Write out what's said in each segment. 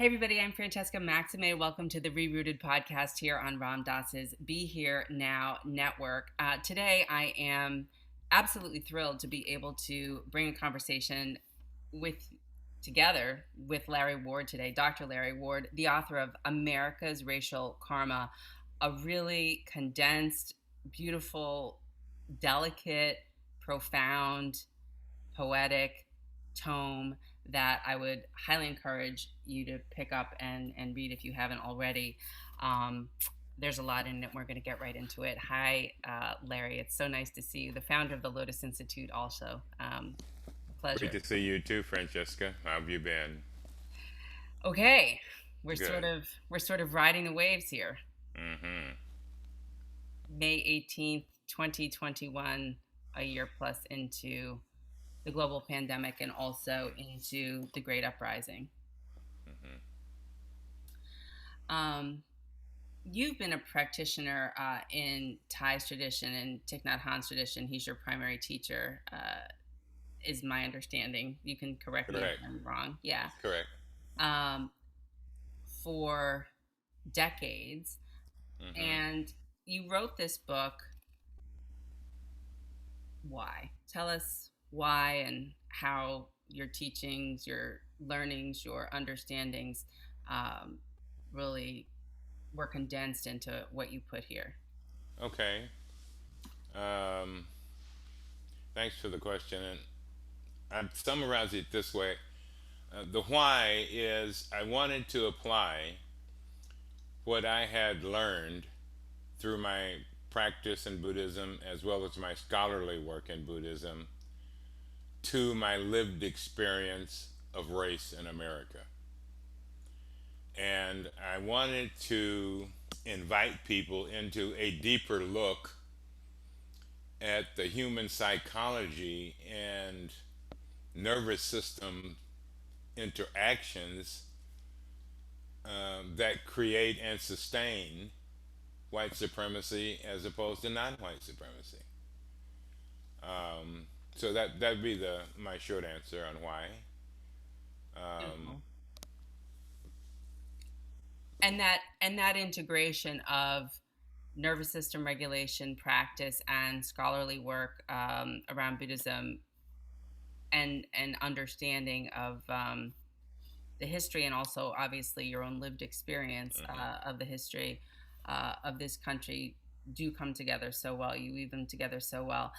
Hey everybody, I'm Francesca Maximé. Welcome to the ReRooted podcast here on Ram Dass's Be Here Now network. Today I am absolutely thrilled to be able to bring a conversation together with Larry Ward today, Dr. Larry Ward, the author of America's Racial Karma, a really condensed, beautiful, delicate, profound, poetic tome that I would highly encourage you to pick up and read if you haven't already. There's a lot in it. We're going to get right into it. Hi, Larry. It's so nice to see you. The founder of the Lotus Institute also. Great Pleasure. to see you too, Francesca. How have you been? Okay. We're sort Good. of we're sort of riding the waves here. Mm-hmm. May 18th, 2021, a year plus into the global pandemic and also into the Great Uprising. Mm-hmm. Um, you've been a practitioner in Thai's tradition and Thich Nhat Hanh's tradition. He's your primary teacher, is my understanding. You can correct me if Correct. I'm wrong. Yeah. Correct. Um, for decades. Mm-hmm. And you wrote this book. Why? Tell us why and how your teachings, your learnings, your understandings um, really were condensed into what you put here. Okay. Um, Thanks for the question. And I'd summarize it this way. The why is I wanted to apply what I had learned through my practice in Buddhism as well as my scholarly work in Buddhism to my lived experience of race in America. And I wanted to invite people into a deeper look at the human psychology and nervous system interactions that create and sustain white supremacy as opposed to non-white supremacy. So that'd be the my short answer on why. Um, Beautiful. And that integration of nervous system regulation practice and scholarly work around Buddhism and understanding of the history and also obviously your own lived experience mhm. of the history of this country do come together so well. You weave them together so well.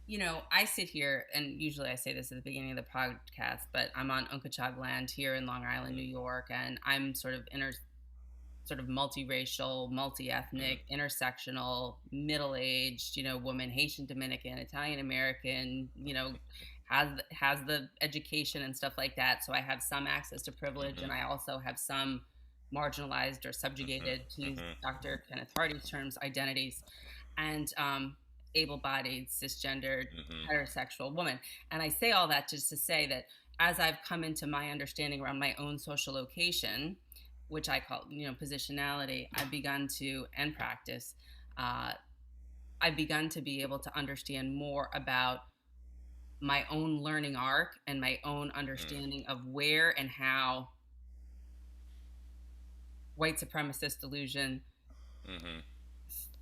You know, I sit here, and usually I say this at the beginning of the podcast, but I'm on Unkachag land here in Long Island, New York, and I'm sort of multiracial, multi-ethnic, intersectional, middle-aged, woman, Haitian, Dominican, Italian American, has the education and stuff like that. So I have some access to privilege, and I also have some marginalized or subjugated, to use Dr. Kenneth Hardy's terms, identities, and able-bodied, cisgendered, heterosexual woman. And I say all that just to say that as I've come into my understanding around my own social location, which I call, positionality, I've begun to, and practice, uh, I've begun to be able to understand more about my own learning arc and my own understanding of where and how white supremacist delusion Mm-hmm.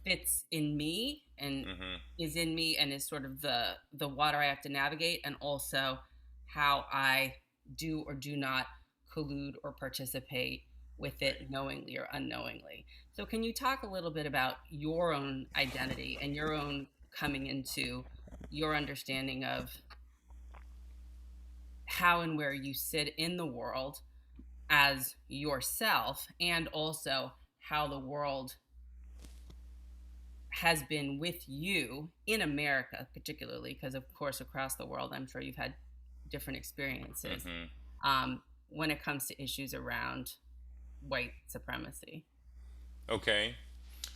fits in me and Mm-hmm. is in me and is sort of the water I have to navigate, and also how I do or do not collude or participate with Right. it knowingly or unknowingly. So can you talk a little bit about your own identity and your own coming into your understanding of how and where you sit in the world as yourself, and also how the world has been with you in America, particularly, because of course across the world, I'm sure you've had different experiences Mm-hmm. when it comes to issues around white supremacy. Okay.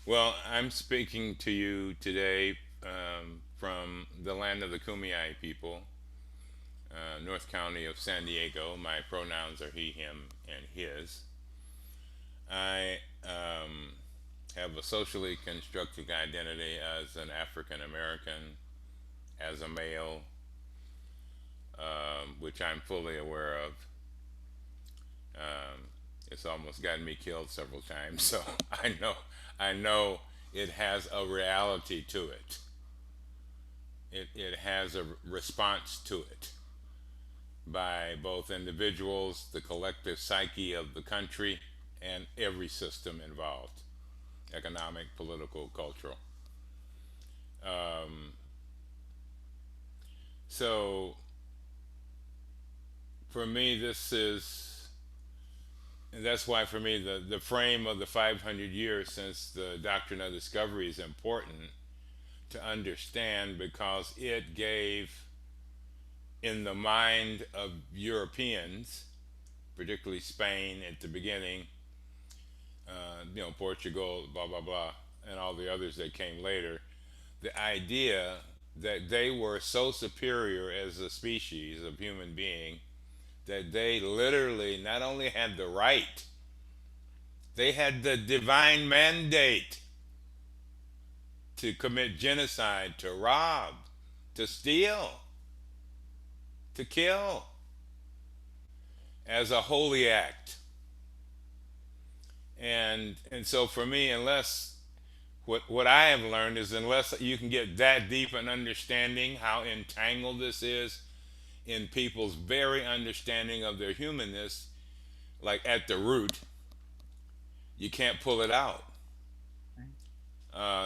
Well, I'm speaking to you today from the land of the Kumeyaay people, North County of San Diego. My pronouns are he, him, and his. I have a socially constructed identity as an African American, as a male, which I'm fully aware of. Um, it's almost gotten me killed several times, so I know it has a reality to it. It has a response to it by both individuals, the collective psyche of the country, and every system involved, economic, political, cultural. Um, so for me, and that's why for me the frame of the 500 years since the doctrine of discovery is important to understand, because it gave, in the mind of Europeans, particularly Spain at the beginning, Portugal, blah blah blah, and all the others that came later, the idea that they were so superior as a species of human being that they literally not only had the right, they had the divine mandate to commit genocide, to rob, to steal, to kill as a holy act. And so for me, unless what I have learned is, unless you can get that deep an understanding how entangled this is in people's very understanding of their humanness, like at the root, you can't pull it out.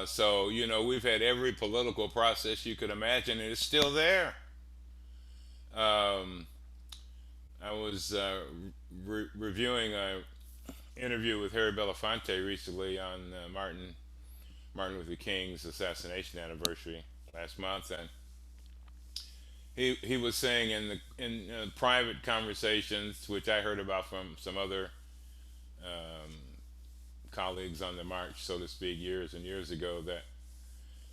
So we've had every political process you could imagine, and it's still there. Um, I was reviewing a interview with Harry Belafonte recently on Martin Luther King's assassination anniversary last month, and he was saying in private conversations, which I heard about from some other colleagues on the march, so to speak, years and years ago, that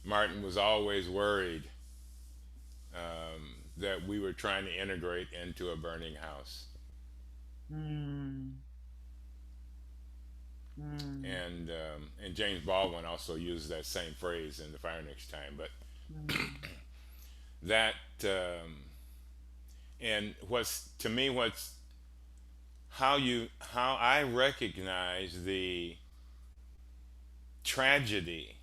Martin was always worried that we were trying to integrate into a burning house. Mm. Mm. And James Baldwin also used that same phrase in The Fire Next Time. But that and what's how I recognize the tragedy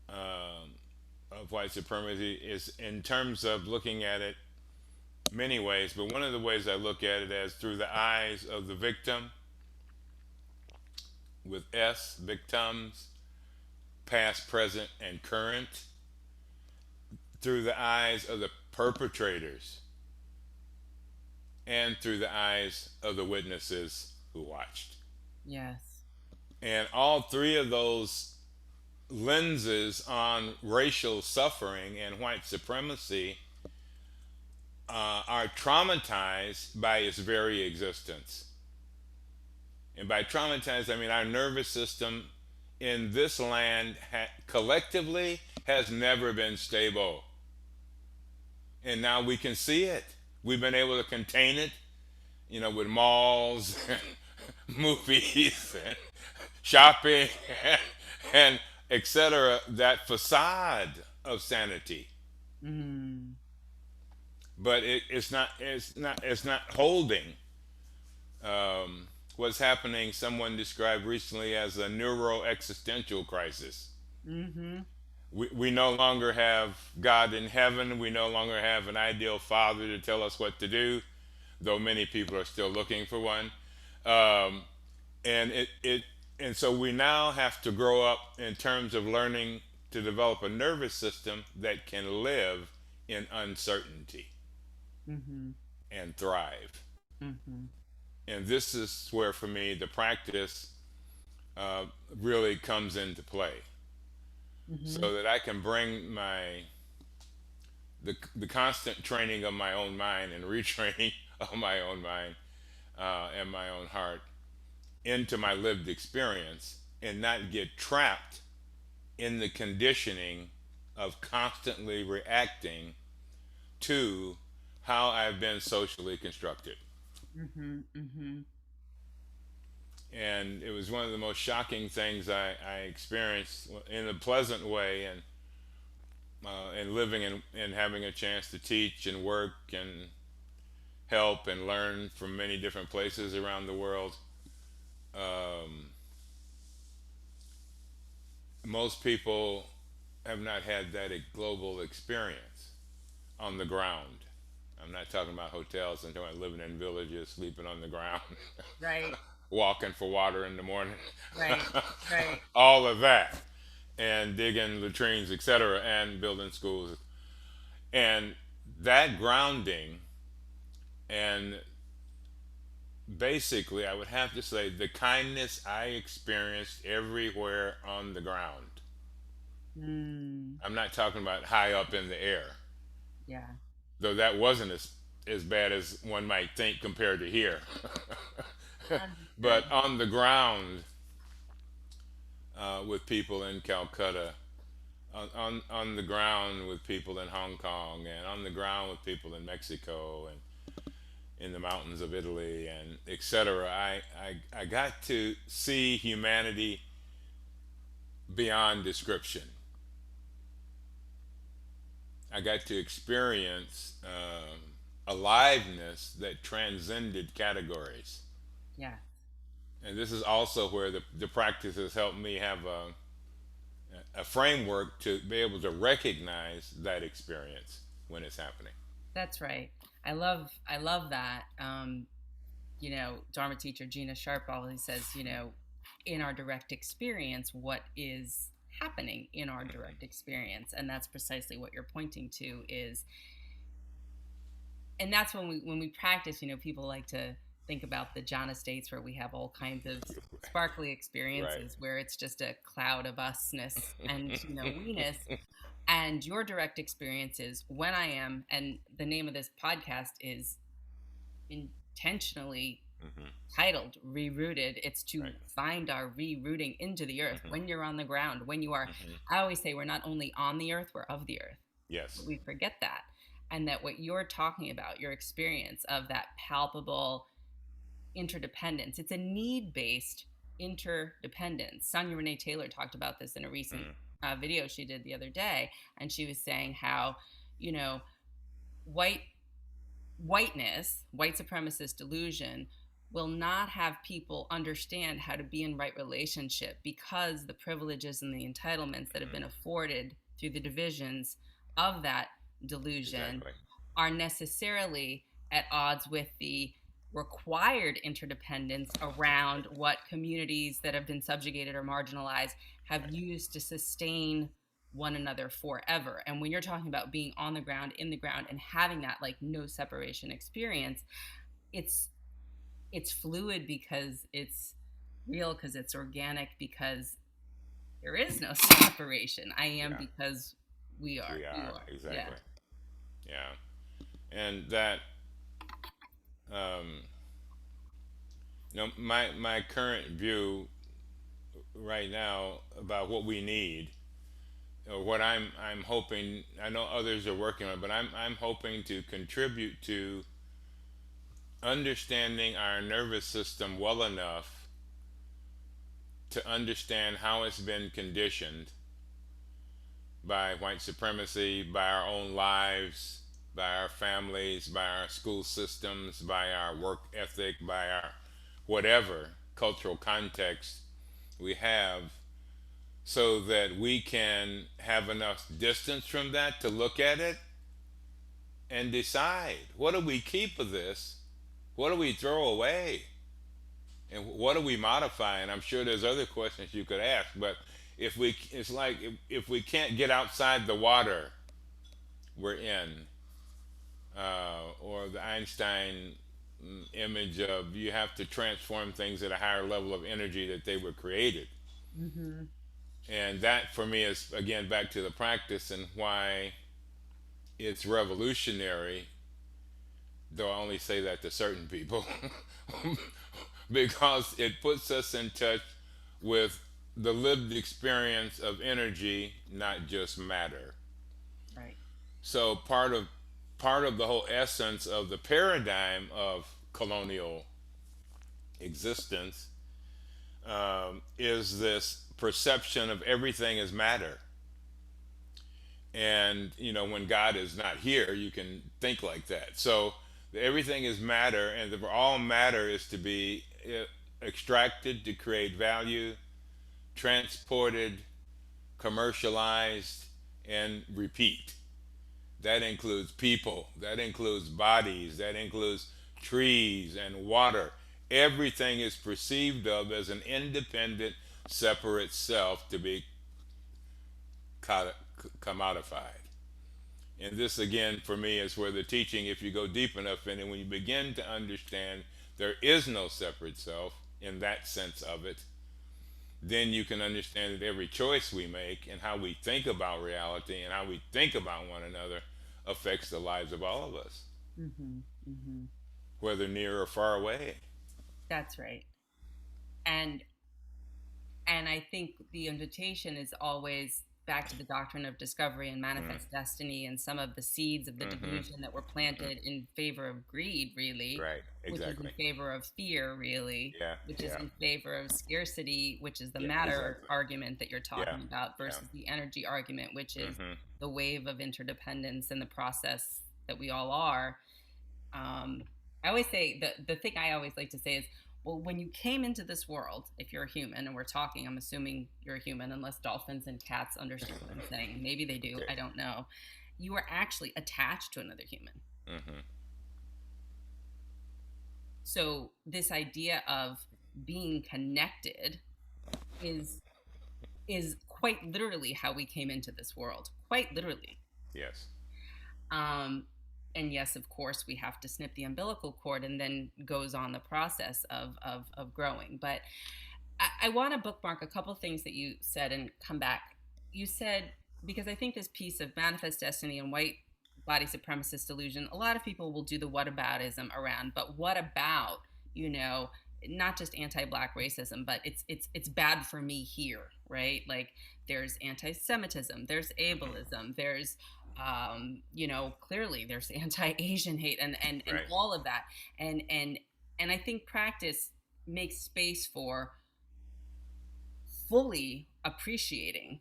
of white supremacy is in terms of looking at it many ways, but one of the ways I look at it as through the eyes of the victim, with S, victims, past, present, and current, through the eyes of the perpetrators, and through the eyes of the witnesses who watched. Yes. And all three of those lenses on racial suffering and white supremacy are traumatized by its very existence. And by traumatized, I mean our nervous system in this land collectively has never been stable. And now we can see it. We've been able to contain it, with malls and movies and shopping and etc. That facade of sanity. Mm. But it's not holding. What's happening, someone described recently as a neuro-existential crisis. Mm-hmm. We no longer have God in heaven. We no longer have an ideal father to tell us what to do, though many people are still looking for one. And so we now have to grow up in terms of learning to develop a nervous system that can live in uncertainty Mm-hmm. and thrive. Mm-hmm. And this is where, for me, the practice really comes into play, Mm-hmm. so that I can bring the constant training of my own mind and retraining of my own mind and my own heart into my lived experience, and not get trapped in the conditioning of constantly reacting to how I've been socially constructed. Mm-hmm. Mm-hmm. And it was one of the most shocking things I experienced in a pleasant way, and living and having a chance to teach and work help and learn from many different places around the world. Um, Most people have not had that global experience on the ground. I'm not talking about hotels. I'm talking about living in villages, sleeping on the ground, Right. walking for water in the morning, Right. Right. all of that, and digging latrines, etc., and building schools. And that grounding, and basically, I would have to say the kindness I experienced everywhere on the ground. Mm, I'm not talking about high up in the air, yeah. though that wasn't as bad as one might think compared to here. But Understood. on the ground, with people in Calcutta, on the ground with people in Hong Kong, and on the ground with people in Mexico, and in the mountains of Italy, and etc. I got to see humanity beyond description. I got to experience aliveness that transcended categories. Yeah. And this is also where the practice has helped me have a framework to be able to recognize that experience when it's happening. That's right. I love that. Dharma teacher Gina Sharp always says, in our direct experience, what is happening in our direct experience, and that's precisely what you're pointing to is, and that's when we practice. People like to think about the jhana states where we have all kinds of sparkly Right. experiences where it's just a cloud of usness and we-ness. And your direct experience is when I am, and the name of this podcast is intentionally Hmm. titled ReRooted. It's to Right. find our rerooting into the earth Hmm. when you're on the ground, when you are. Hmm. I always say we're not only on the earth, we're of the earth. Yes. But we forget that. And that what you're talking about, your experience of that palpable interdependence, it's a need based interdependence. Sonia Renee Taylor talked about this in a recent Mm. video she did the other day. And she was saying how, you know, white whiteness, white supremacist delusion will not have people understand how to be in right relationship because the privileges and the entitlements that have been afforded through the divisions of that delusion Exactly. are necessarily at odds with the required interdependence around what communities that have been subjugated or marginalized have Right. used to sustain one another forever. And when you're talking about being on the ground, in the ground, and having that like no separation experience, it's it's fluid because it's real, because it's organic, because there is no separation. I am Yeah. because we are. We You are are. Yeah. exactly. Yeah. And that, um, my current view right now about what we need, or what I'm hoping. I know others are working on it, but I'm hoping to contribute to understanding our nervous system well enough to understand how it's been conditioned by white supremacy, by our own lives, by our families, by our school systems, by our work ethic, by our whatever cultural context we have, so that we can have enough distance from that to look at it and decide, what do we keep of this? What do we throw away? And what do we modify? And I'm sure there's other questions you could ask, but it's like if we can't get outside the water we're in, or the Einstein image of you have to transform things at a higher level of energy that they were created. Mm-hmm. And that for me is again back to the practice and why it's revolutionary, though I only say that to certain people, because it puts us in touch with the lived experience of energy, not just matter. Right. So part of the whole essence of the paradigm of colonial existence, is this perception of everything as matter. And when God is not here, you can think like that. So Everything is matter, and all matter is to be extracted to create value, transported, commercialized, and repeat. That includes people, that includes bodies, that includes trees and water. Everything is perceived of as an independent, separate self to be commodified. And this, again, for me, is where the teaching, if you go deep enough in it, when you begin to understand there is no separate self in that sense of it, then you can understand that every choice we make and how we think about reality and how we think about one another affects the lives of all of us, Mm-hmm. Mm-hmm. whether near or far away. That's right. And I think the invitation is always back to the doctrine of discovery and Mm, manifest destiny, and some of the seeds of the mm-hmm, delusion that were mm-hmm. planted in favor of greed, really, Right, which is in exactly. favor of fear, really, Yeah, which is yeah, in favor of scarcity, which is the yeah, matter exactly. argument that you're Yeah, talking about, yeah. versus the energy argument, which is Mm-hmm. the wave of interdependence and the process that we all are. um, I always say the thing I always like to say is, well, when you came into this world, if you're a human, and we're talking, I'm assuming you're a human, unless dolphins and cats understand what I'm saying. Maybe they do. Okay. I don't know. You are actually attached to another human. Mm-hmm. So this idea of being connected is quite literally how we came into this world. Quite literally. Yes. Um, and yes, of course, we have to snip the umbilical cord, and then goes on the process of growing. But I want to bookmark a couple things that you said and come back. You said, because I think this piece of manifest destiny and white body supremacist delusion, a lot of people will do the whataboutism around, but what about, you know, not just anti-black racism, but it's bad for me here, right? Like there's anti-Semitism, there's Mm-hmm. ableism, there's clearly there's anti-Asian hate, and Right. all of that. And I think practice makes space for fully appreciating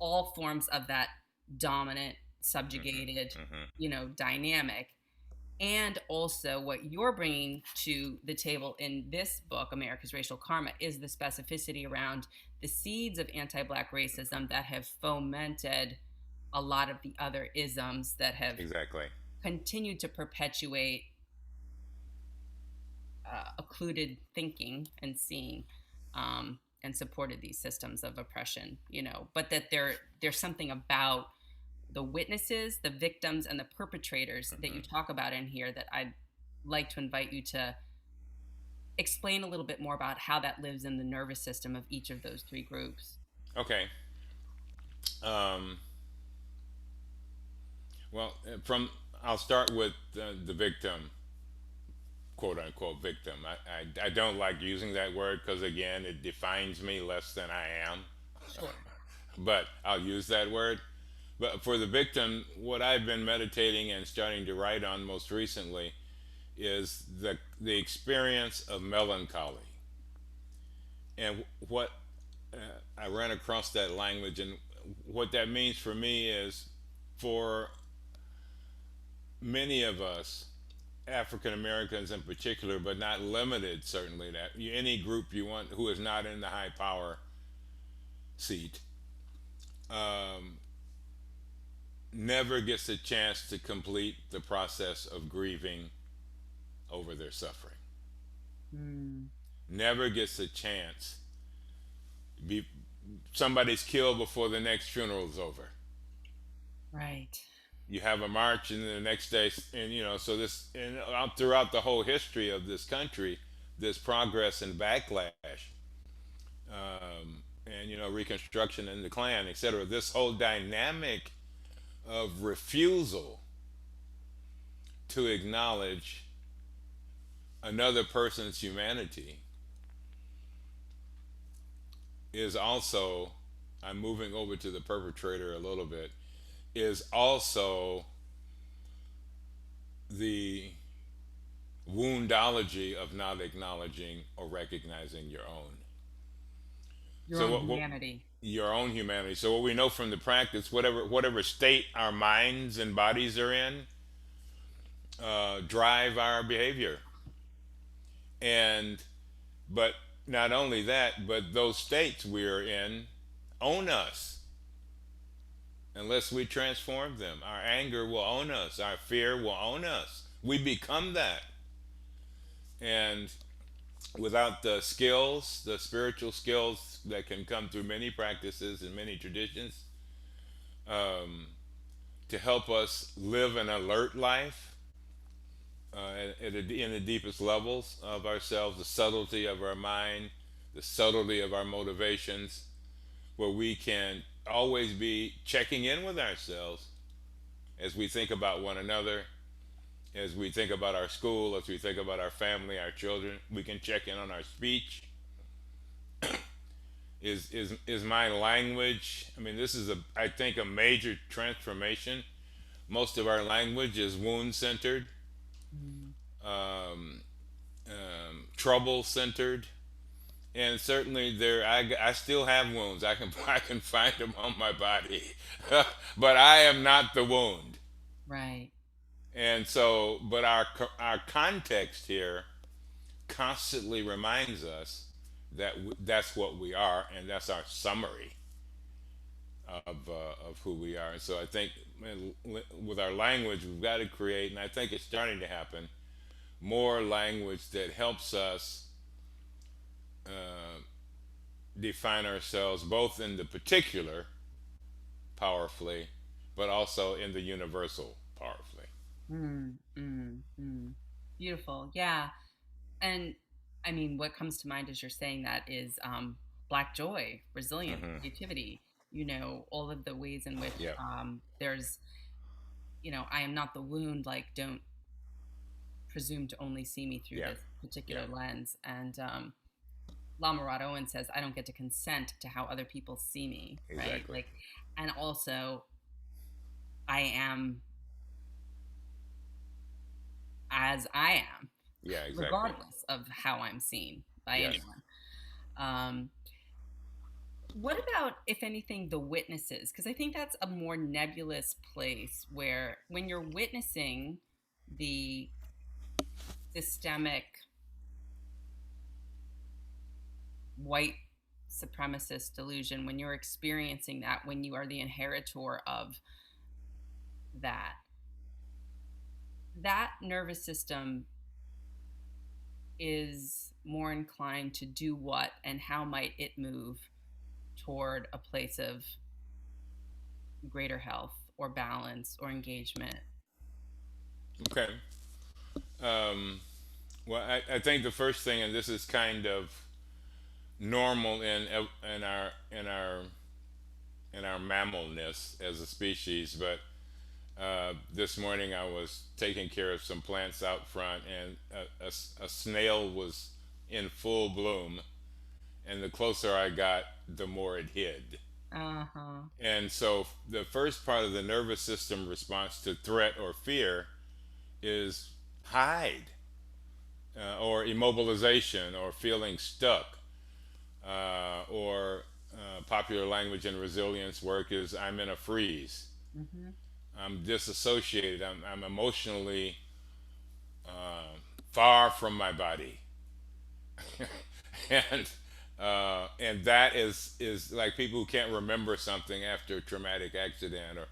all forms of that dominant, Mm-hmm. subjugated, Mm-hmm. dynamic. And also, what you're bringing to the table in this book, America's Racial Karma, is the specificity around the seeds of anti Black racism that have fomented a lot of the other isms that have Exactly. continued to perpetuate occluded thinking and seeing, and supported these systems of oppression, but that there's something about the witnesses, the victims, and the perpetrators that you Mm-hmm. talk about in here that I'd like to invite you to explain a little bit more about how that lives in the nervous system of each of those three groups. Okay. Um, well, from I'll start with the victim, quote unquote victim. I don't like using that word because again, it defines me less than I am. Sure. But I'll use that word. But for the victim, what I've been meditating and starting to write on most recently is the experience of melancholy. And what I ran across that language, and what that means for me is for many of us, African Americans in particular, but not limited certainly, that any group you want who is not in the high power seat, um, never gets a chance to complete the process of grieving over their suffering. Mm, Never gets a chance. Be, somebody's killed before the next funeral is over. right. You have a march, and then the next day, and so this, and throughout the whole history of this country, this progress and backlash, and Reconstruction and the Klan, etc. This whole dynamic of refusal to acknowledge another person's humanity is also, I'm moving over to the perpetrator a little bit, is also the woundology of not acknowledging or recognizing your own. Your So own what humanity. your own humanity. So what we know from the practice, whatever state our minds and bodies are in, drive our behavior. And but not only that, but those states we're in own us unless we transform them. Our anger will own us. Our fear will own us. We become that. And without the skills, the spiritual skills that can come through many practices and many traditions, um, to help us live an alert life in the deepest levels of ourselves, the subtlety of our mind, the subtlety of our motivations, where we can always be checking in with ourselves as we think about one another, as we think about our school, as we think about our family, our children. We can check in on our speech. Is my language? I mean, this is I think a major transformation. Most of our language is wound centered, Mm. um, trouble centered, and certainly I still have wounds. I can I can find them on my body, but I am not the wound. Right. And so, but our context here constantly reminds us that that's what we are, and that's our summary of who we are. And so, I think with our language, we've got to create, and I think it's starting to happen, more language that helps us uh, define ourselves both in the particular powerfully, but also in the universal powerfully. Mm, mm, mm. Beautiful. Yeah. And I mean, what comes to mind as you're saying that is Black joy, resilience, Hmm. creativity, all of the ways in which Yeah, there's, I am not the wound, like, don't presume to only see me through yeah, this yeah, particular lens. And Lama Rod Owen says, I don't get to consent to how other people see me, right? exactly. Like, and also, I am as I am, Yeah, exactly. regardless of how I'm seen by Yes. anyone. Um, what about, if anything, the witnesses? Because I think that's a more nebulous place where when you're witnessing the systemic white supremacist delusion, when you're experiencing that, when you are the inheritor of that, that nervous system is more inclined to do what, and how might it move toward a place of greater health or balance or engagement? Okay. Um, well, I think the first thing, and this is kind of normal in our mammalness as a species, but this morning I was taking care of some plants out front, and a snail was in full bloom, and the closer I got, the more it hid. Uh-huh. And so the first part of the nervous system response to threat or fear is hide, or immobilization, or feeling stuck, or popular language and resilience work is I'm in a freeze. Mm-hmm. I'm disassociated. I'm emotionally far from my body, and and that is like people who can't remember something after a traumatic accident, or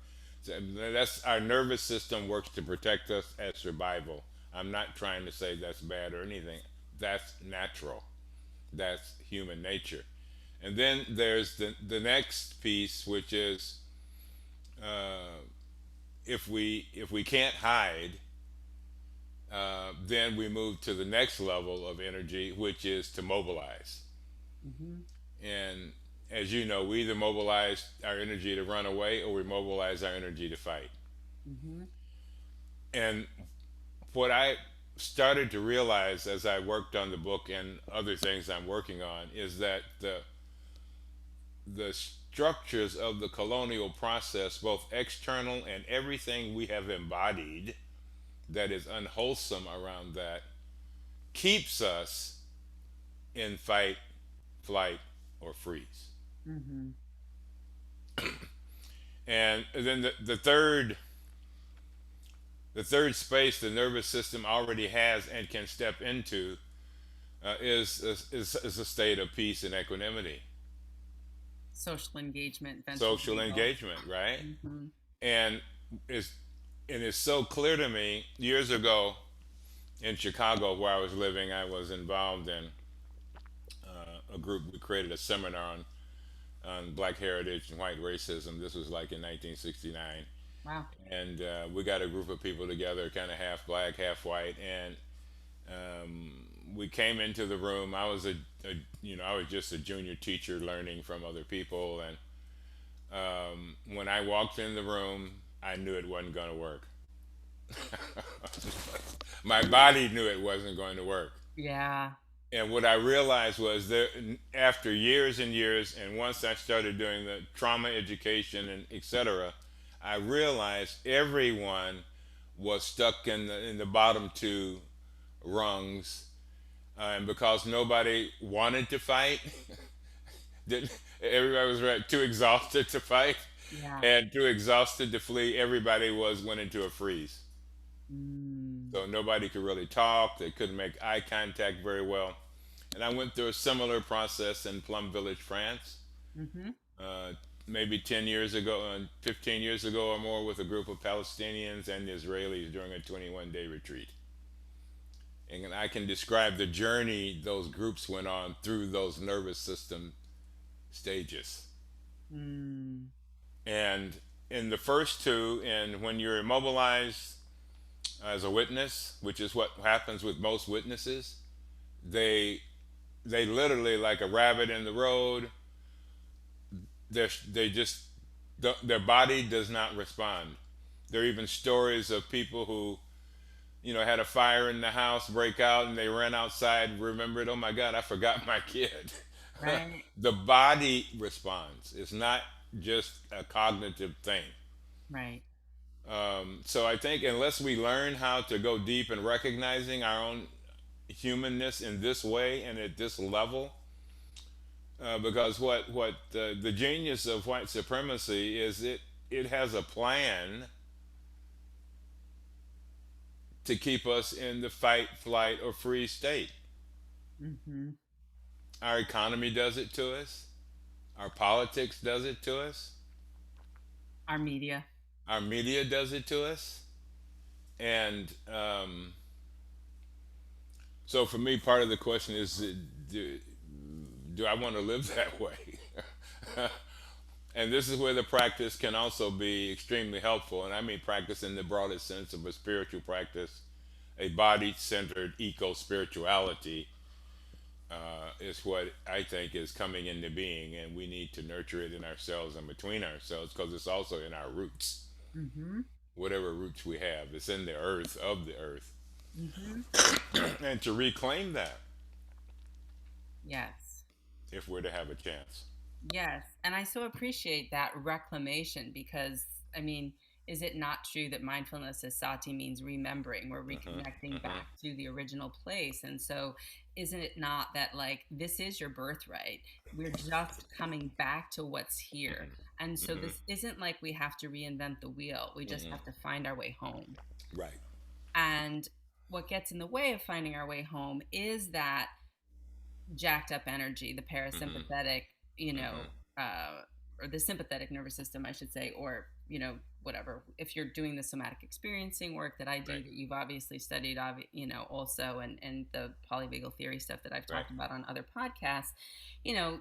that's our nervous system works to protect us as survival. I'm not trying to say that's bad or anything. That's natural. That's human nature. And then there's the next piece, which is if we can't hide, then we move to the next level of energy, which is to mobilize. Mm-hmm. And as you know, we either mobilize our energy to run away or we mobilize our energy to fight. Mm-hmm. And what I started to realize as I worked on the book and other things I'm working on is that the structures of the colonial process, both external and everything we have embodied that is unwholesome around that, keeps us in fight, flight, or freeze. Mm-hmm. And then the third The third space the nervous system already has and can step into is a state of peace and equanimity, Social engagement, ventral social vagal. engagement, right? Hmm. And it's and it's so clear to me. Years ago in Chicago, where I was living, I was involved in a group. We created a seminar on Black heritage and white racism. This was like in 1969, Wow. and we got a group of people together, kind of half black, half white, and um, we came into the room. I was I was just a junior teacher learning from other people, and when I walked in the room, I knew it wasn't going to work. My body knew it wasn't going to work. Yeah. And what I realized was that after years and years, and once I started doing the trauma education and etc., I realized everyone was stuck in the bottom two rungs, and because nobody wanted to fight, didn't, everybody was too exhausted to fight, Yeah. and too exhausted to flee. Everybody went into a freeze. Mm. So nobody could really talk. They couldn't make eye contact very well. And I went through a similar process in Plum Village, France, Mm-hmm. uh, maybe 10 years ago, 15 years ago or more, with a group of Palestinians and Israelis during a 21-day retreat. And I can describe the journey those groups went on through those nervous system stages. Mm. And in the first two, and when you're immobilized as a witness, which is what happens with most witnesses, they they literally, like a rabbit in the road, they just their body does not respond. There are even stories of people who, had a fire in the house break out and they ran outside, remembered, oh my God, I forgot my kid. Right. The body responds. It's not just a cognitive thing. Right. So I think unless we learn how to go deep in recognizing our own humanness in this way and at this level, because what the genius of white supremacy is, it has a plan to keep us in the fight, flight, or freeze state. Mm-hmm. Our economy does it to us. Our politics does it to us. Our media. Our media does it to us. And so for me, part of the question is, do I want to live that way? And this is where the practice can also be extremely helpful. And I mean practice in the broadest sense of a spiritual practice, a body-centered eco-spirituality is what I think is coming into being, and we need to nurture it in ourselves and between ourselves, because it's also in our roots. Mm-hmm. Whatever roots we have, it's in the earth, of the earth. Mm-hmm. And to reclaim that, Yes. if we're to have a chance. Yes. And I so appreciate that reclamation because, I mean, is it not true that mindfulness, as sati, means remembering? We're Hmm. reconnecting Hmm. back to the original place. And so, isn't it not that, like, this is your birthright? We're just coming back to what's here. And so, Hmm. this isn't like we have to reinvent the wheel, we just Hmm. have to find our way home. Right. And what gets in the way of finding our way home is that jacked up energy, the Hmm. parasympathetic, you know, Hmm. uh, or the sympathetic nervous system, I should say, or, whatever. If you're doing the somatic experiencing work that I do, Right. that you've obviously studied, also, and the polyvagal theory stuff that I've Right. talked about on other podcasts, you know,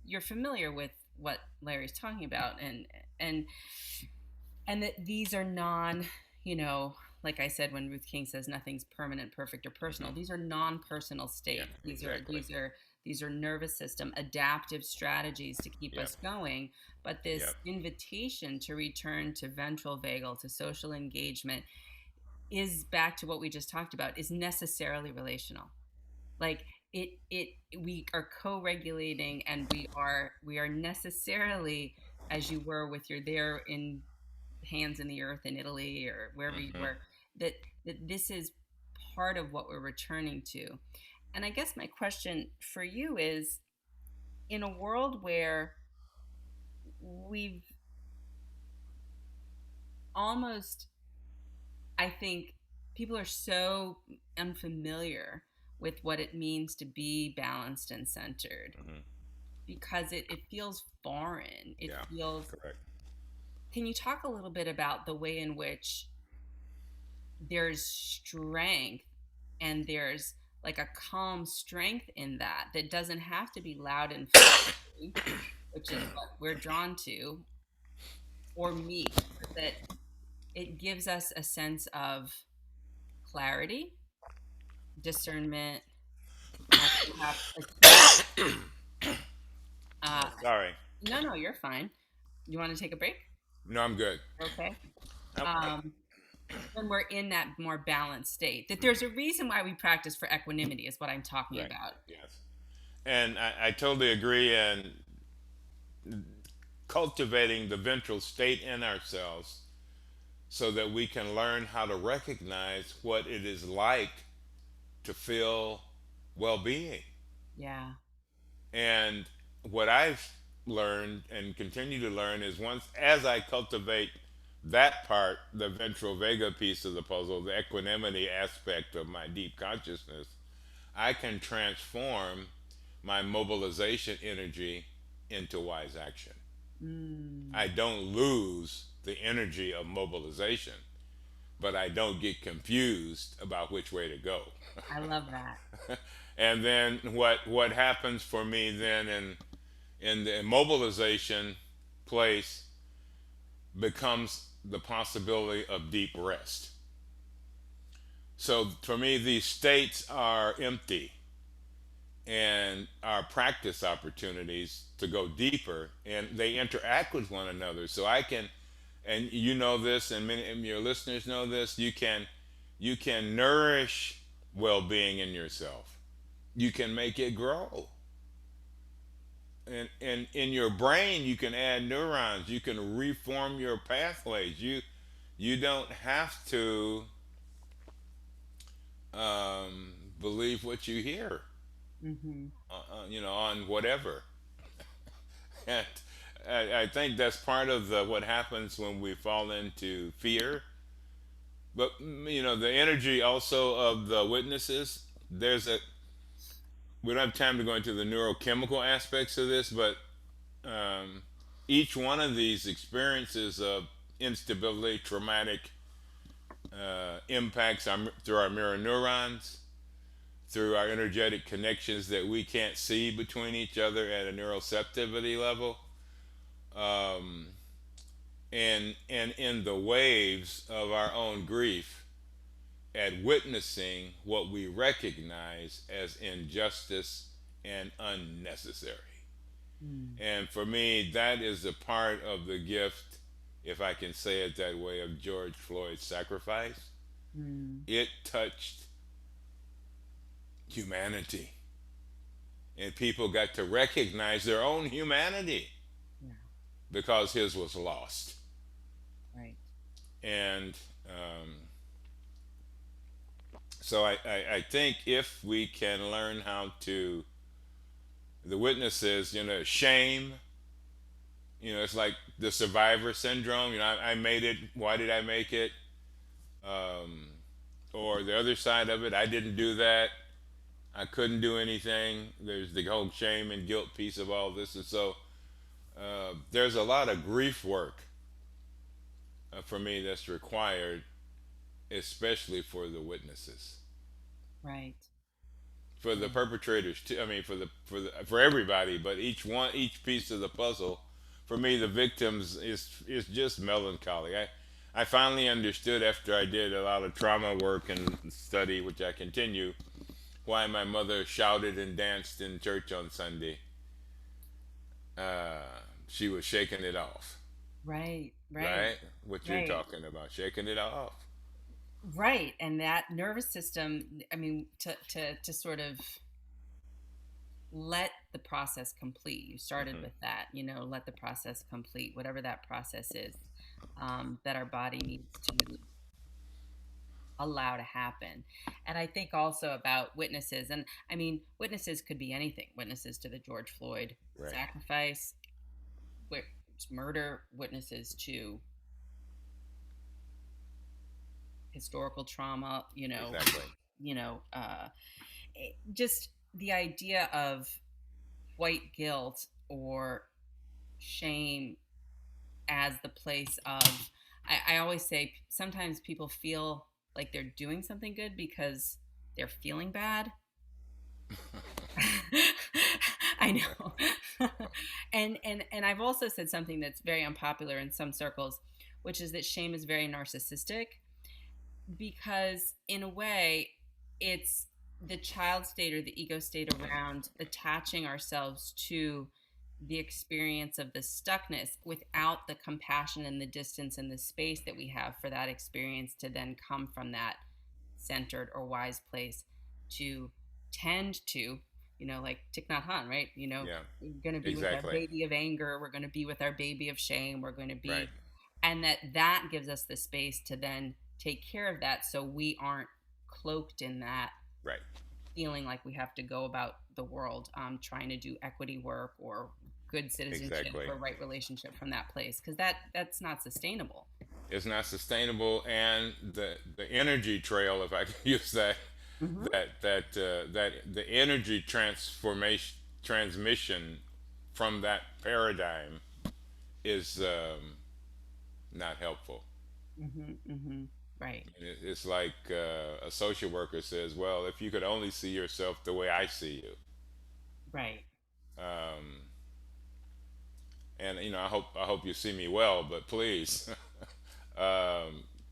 you're familiar with what Larry's talking about, and and that these are non, you know, like I said, when Ruth King says nothing's permanent, perfect, or personal, Hmm. these are non-personal Yeah. states. These are Exactly. these are these are nervous system adaptive strategies to keep Yeah. us going. But Yeah. this invitation to return to ventral vagal, to social engagement, is back to what we just talked about, is necessarily relational. Like it we are co-regulating, and we are necessarily, as you were with your there in hands in the earth in Italy or wherever you Hmm. were, that this is part of what we're returning to. And I guess my question for you is, in a world where we've almost I think people are so unfamiliar with what it means to be balanced and centered Hmm. because it feels foreign. It Yeah, feels. correct. Can you talk a little bit about the way in which there's strength and there's like a calm strength in that doesn't have to be loud and flashy, which is what we're drawn to, or meek, but that it gives us a sense of clarity, discernment, and perhaps a key. Uh, Sorry. no, no, you're fine. You want to take a break? No, I'm good. Okay. I, Um, when we're in that more balanced state, that there's a reason why we practice for equanimity, is what I'm talking right. about. Yes. And I totally agree. And cultivating the ventral state in ourselves so that we can learn how to recognize what it is like to feel well being. Yeah. And what I've learned and continue to learn is once, as I cultivate that part, the ventral vega piece of the puzzle, the equanimity aspect of my deep consciousness, I can transform my mobilization energy into wise action. Mm, I don't lose the energy of mobilization, but I don't get confused about which way to go. I love that. And then what happens for me then in the mobilization place becomes the possibility of deep rest. So for me, these states are empty and are practice opportunities to go deeper, and they interact with one another. So I can, and you know this, and many of your listeners know this. You can nourish well-being in yourself. You can make it grow. And in your brain you can add neurons, you can reform your pathways. You don't have to believe what you hear, Hmm. on whatever. And I think that's part of what happens when we fall into fear. But the energy also of the witnesses. We don't have time to go into the neurochemical aspects of this, but um, each one of these experiences of instability, traumatic impacts through our mirror neurons, through our energetic connections that we can't see between each other at a neuroceptivity level, um, and in the waves of our own grief at witnessing what we recognize as injustice and unnecessary. Mm, And for me, that is a part of the gift, if I can say it that way, of George Floyd's sacrifice. mm, It touched humanity. And people got to recognize their own humanity yeah, because his was lost. right. And so I think if we can learn how to, the witnesses, shame, it's like the survivor syndrome. I made it. Why did I make it? Um, or the other side of it, I didn't do that. I couldn't do anything. There's the whole shame and guilt piece of all this. And so there's a lot of grief work for me that's required, especially for the witnesses. Right. For the Right. perpetrators too. I mean, for everybody, but each piece of the puzzle. For me, the victims is just melancholy. I finally understood after I did a lot of trauma work and study, which I continue, why my mother shouted and danced in church on Sunday. Uh, she was shaking it off, Right. Right. right? What you're Right. talking about, shaking it off. Right. And that nervous system, I mean, to sort of let the process complete. You started Hmm. with that, let the process complete, whatever that process is, that our body needs to allow to happen. And I think also about witnesses. And I mean, witnesses could be anything, witnesses to the George Floyd Right. sacrifice, murder, witnesses to historical trauma, Exactly. you know, just the idea of white guilt or shame as the place of, I always say sometimes people feel like they're doing something good because they're feeling bad. I know. And I've also said something that's very unpopular in some circles, which is that shame is very narcissistic, because in a way it's the child state or the ego state around attaching ourselves to the experience of the stuckness without the compassion and the distance and the space that we have for that experience to then come from that centered or wise place to tend to, like Thich Nhat Hanh, right? Yeah. We're going to be with our Exactly. baby of anger, we're going to be with our baby of shame, we're going to Right. be, and that gives us the space to then take care of that, so we aren't cloaked in that Right. feeling like we have to go about the world trying to do equity work or good citizenship Exactly. or right relationship from that place, because that's not sustainable. It's not sustainable, and the energy trail, if I can use that, Hmm. that the energy transformation transmission from that paradigm is not helpful. Hmm. Hmm. Right. And it's like a social worker says, "Well, if you could only see yourself the way I see you," Right. um, and I hope you see me well, but please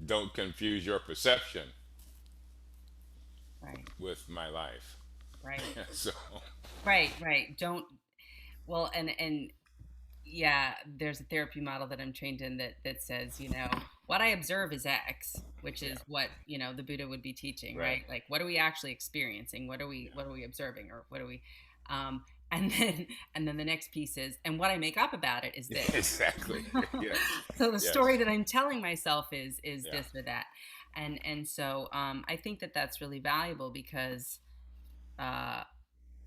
don't confuse your perception Right. with my life. Right. So, Right. Don't, well, and yeah, there's a therapy model that I'm trained in that says, what I observe is X, which yeah, is what, the Buddha would be teaching, right, right? Like, what are we actually experiencing? What are we yeah, what are we observing, or what are we, um and then the next piece is, and what I make up about it is this. exactly, yes, So the story yes, that I'm telling myself is yeah, this or that. And so I think that that's really valuable, because uh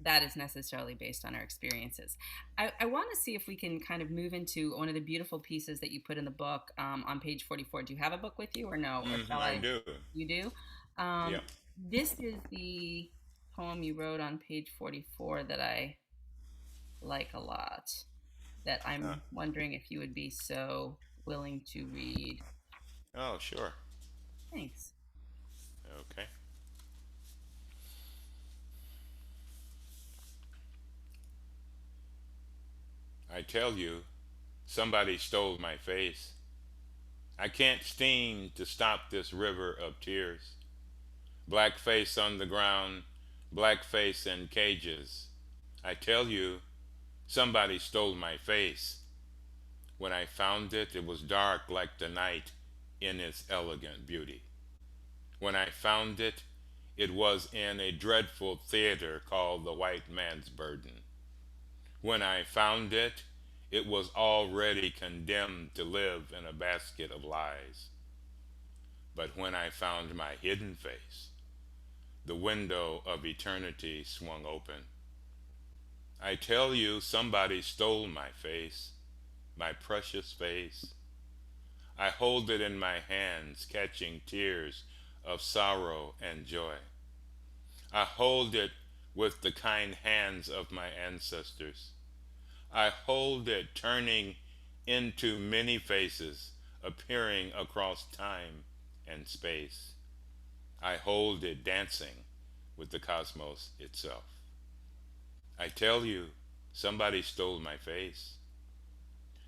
that is necessarily based on our experiences. I want to see if we can kind of move into one of the beautiful pieces that you put in the book, on page 44. Do you have a book with you, or no? Or shall I I? do, You do? yeah. This is the poem you wrote on page 44 that I like a lot, that Uh, I'm wondering if you would be so willing to read. oh, sure, Thanks. okay. I tell you, somebody stole my face. I can't steam to stop this river of tears. Black face on the ground, black face in cages. I tell you, somebody stole my face. When I found it, it was dark like the night in its elegant beauty. When I found it, it was in a dreadful theater called the White Man's Burden. When I found it, it was already condemned to live in a basket of lies. But when I found my hidden face, the window of eternity swung open. I tell you, somebody stole my face, my precious face. I hold it in my hands, catching tears of sorrow and joy. I hold it with the kind hands of my ancestors. I hold it turning into many faces, appearing across time and space. I hold it dancing with the cosmos itself. I tell you, somebody stole my face.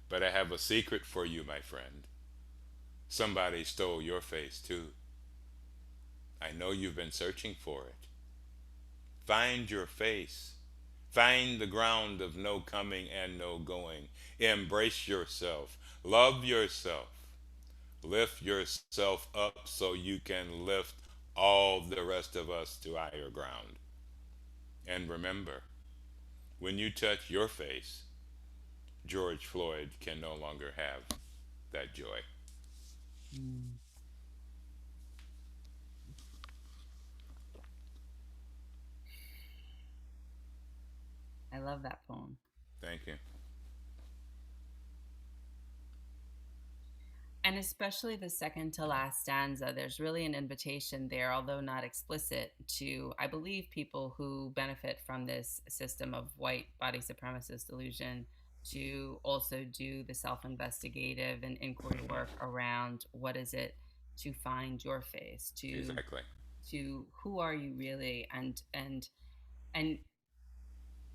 But I have a secret for you, my friend. Somebody stole your face too. I know you've been searching for it. Find your face. Find the ground of no coming and no going. Embrace yourself. Love yourself. Lift yourself up so you can lift all the rest of us to higher ground. And remember, when you touch your face, George Floyd can no longer have that joy. Mm, I love that poem. Thank you. And especially the second to last stanza, there's really an invitation there, although not explicit, to, I believe, people who benefit from this system of white body supremacist delusion to also do the self investigative and inquiry work around what is it to find your face, Exactly. to who are you really, and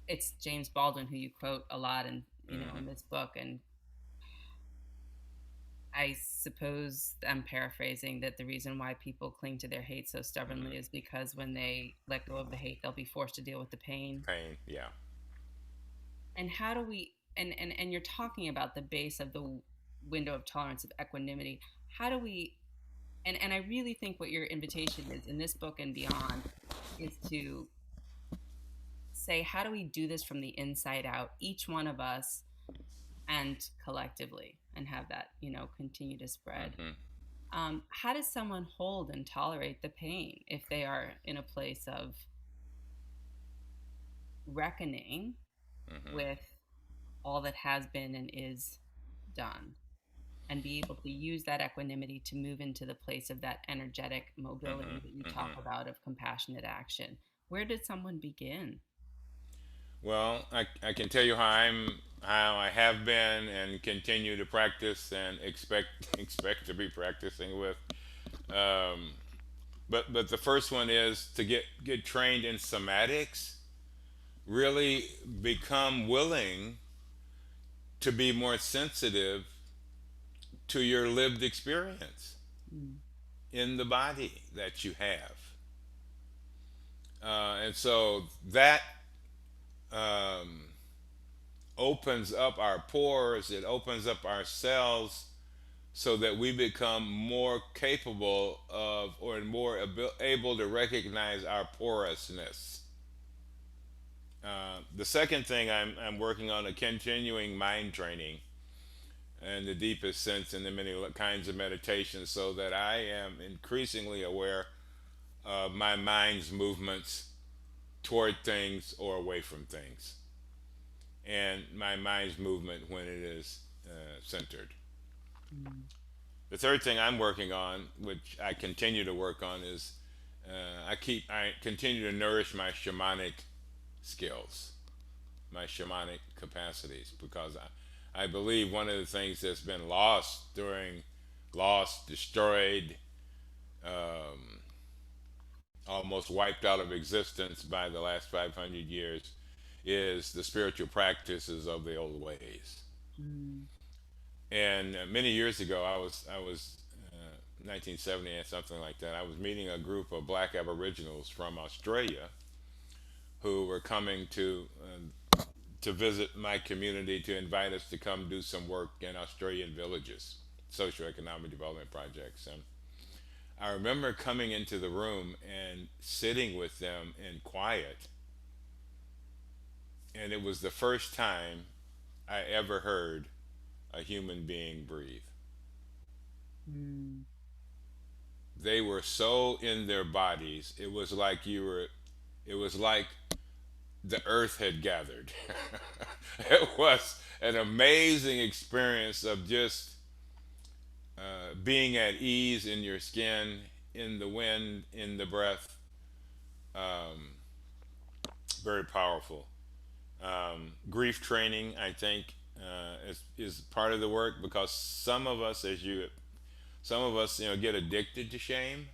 it's James Baldwin who you quote a lot in, in Hmm. this book. And I suppose I'm paraphrasing that the reason why people cling to their hate so stubbornly is Hmm. because when they let go of the hate, they'll be forced to deal with the pain. Pain. Yeah. And how do we, and you're talking about the base of the window of tolerance of equanimity. How do we, and I really think what your invitation is in this book and beyond is to say, how do we do this from the inside out, each one of us and collectively, and have that, continue to spread? Hmm. How does someone hold and tolerate the pain if they are in a place of reckoning Hmm. with all that has been and is done, and be able to use that equanimity to move into the place of that energetic Hmm. mobility that you talk Hmm. about of compassionate action? Where did someone begin? Well, I can tell you how I have been and continue to practice and expect expect to be practicing with. Um, but the first one is to get trained in somatics. Really become willing to be more sensitive to your lived experience Mm, in the body that you have. And so that um, opens up our pores, it opens up our cells so that we become more capable of or more able to recognize our porousness. The second thing I'm working on a continuing mind training in the deepest sense in the many kinds of meditations so that I am increasingly aware of my mind's movements toward things or away from things, and my mind's movement when it is centered. mm, The third thing I'm working on, which I continue to work on, is I continue to nourish my shamanic skills, my shamanic capacities, because I believe one of the things that's been lost, destroyed, um, almost wiped out of existence by the last 500 years is the spiritual practices of the old ways. mm, And many years ago, I was 1970 and something like that. I was meeting a group of black Aboriginals from Australia who were coming to visit my community to invite us to come do some work in Australian villages, socioeconomic development projects. And I remember coming into the room and sitting with them in quiet, and it was the first time I ever heard a human being breathe. mm. They were so in their bodies. It was like the earth had gathered. It was an amazing experience of just being at ease in your skin, in the wind, in the breath. Um, Very powerful. Grief training, I think, is part of the work because some of us, get addicted to shame,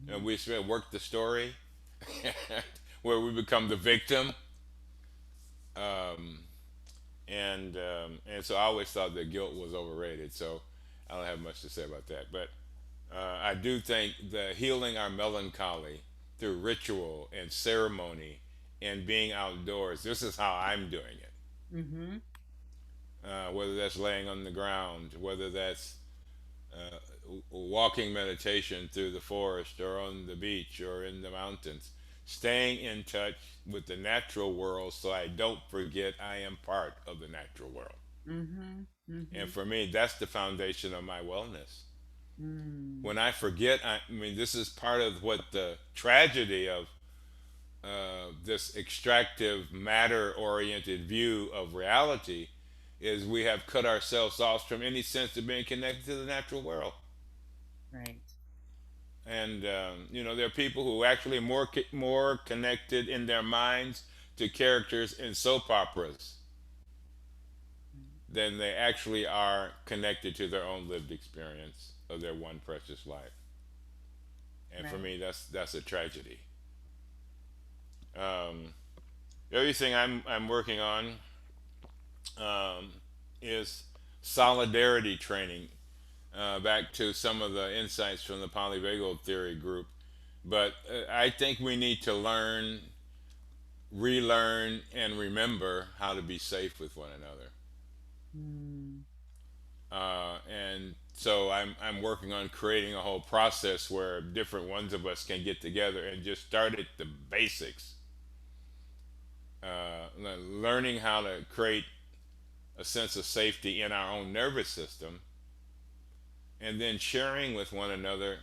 and Mhm. we sort of work the story where we become the victim. Um, and so I always thought that guilt was overrated. So I don't have much to say about that. But I do think that healing our melancholy through ritual and ceremony and being outdoors. This is how I'm doing it. Mhm. Whether that's laying on the ground, whether that's uh, walking meditation through the forest or on the beach or in the mountains, staying in touch with the natural world so I don't forget I am part of the natural world. Mhm. And Mhm. for me, that's the foundation of my wellness. Mm. When I forget, I mean, this is part of what the tragedy of this extractive, matter oriented view of reality is we have cut ourselves off from any sense of being connected to the natural world. Right. And there are people who actually are more connected in their minds to characters in soap operas than they actually are connected to their own lived experience of their one precious life. And for Right. me, that's a tragedy. Um, the other thing I'm working on um, is solidarity training. Back to some of the insights from the polyvagal theory group, but I think we need to learn, relearn, and remember how to be safe with one another. Mm. And so I'm working on creating a whole process where different ones of us can get together and just start at the basics, learning how to create a sense of safety in our own nervous system, and then sharing with one another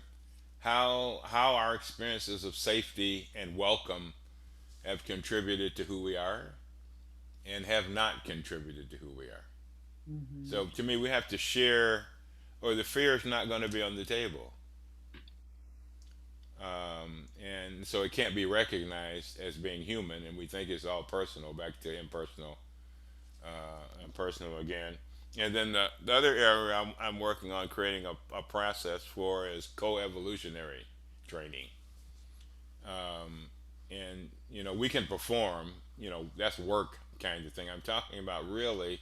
how our experiences of safety and welcome have contributed to who we are and have not contributed to who we are. Mm-hmm. So to me, we have to share, or the fear is not going to be on the table. And so it can't be recognized as being human, and we think it's all personal, back to impersonal, impersonal again. And then the other area I'm working on creating a process for is co-evolutionary training. And we can perform, that's work kind of thing. I'm talking about really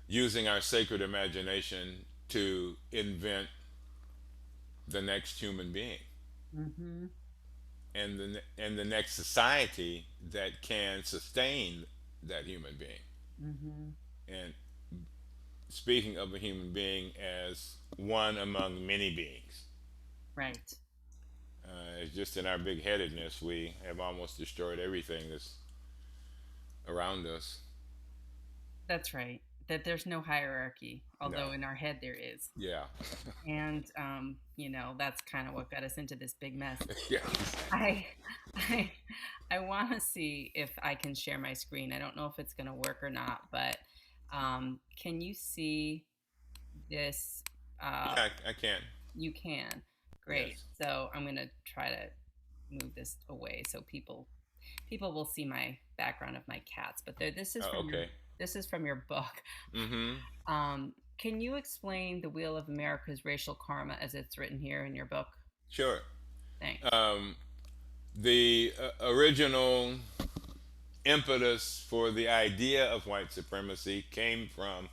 using our sacred imagination to invent the next human being Mm-hmm. and the next society that can sustain that human being. Mm-hmm. And speaking of a human being as one among many beings, Right. it's just in our big headedness we have almost destroyed everything that's around us. That's right. That there's no hierarchy, although No. in our head there is. Yeah. And that's kind of what got us into this big mess. Yeah. I I I want to see if I can share my screen. I don't know if it's going to work or not, but can you see this? Uh, Yeah, I can. you can. Great. Yes. So I'm going to try to move this away so people will see my background of my cats. But Oh, okay. this is from your book. Mm-hmm. Can you explain the Wheel of America's racial karma as it's written here in your book? Sure. Thanks. um, the original impetus for the idea of white supremacy came from